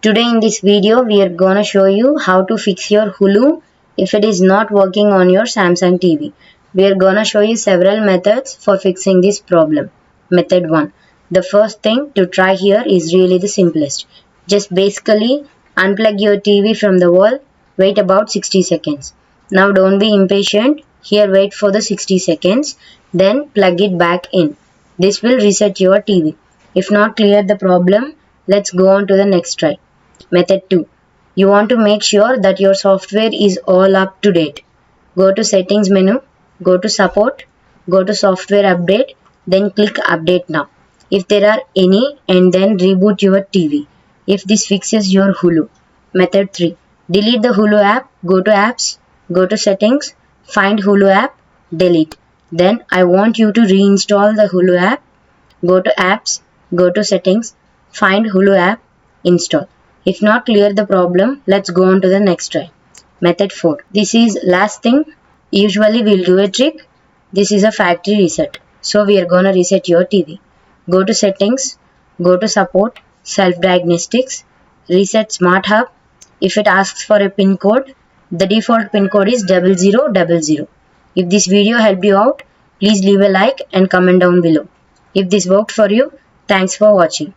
Today in this video we are gonna show you how to fix your Hulu if it is not working on your Samsung TV. We are gonna show you several methods for fixing this problem. Method 1. The first thing to try here is really the simplest. Just basically unplug your TV from the wall, wait about 60 seconds. Now don't be impatient, here wait for the 60 seconds, then plug it back in. This will reset your TV. If not clear the problem, let's go on to the next try. Method 2. You want to make sure that your software is all up to date. Go to settings menu, go to support, go to software update, then click update now. If there are any, and then reboot your TV. If this fixes your Hulu. Method 3. Delete the Hulu app, go to apps, go to settings, find Hulu app, delete. Then I want you to reinstall the Hulu app, go to apps, go to settings, find Hulu app, install. If not clear the problem, let's go on to the next try. Method 4. This is last thing. Usually we'll do a trick. This is a factory reset. So we are gonna reset your TV. Go to settings, go to support, self-diagnostics, reset smart hub. If it asks for a pin code, the default pin code is 0000. If this video helped you out, please leave a like and comment down below. If this worked for you, thanks for watching.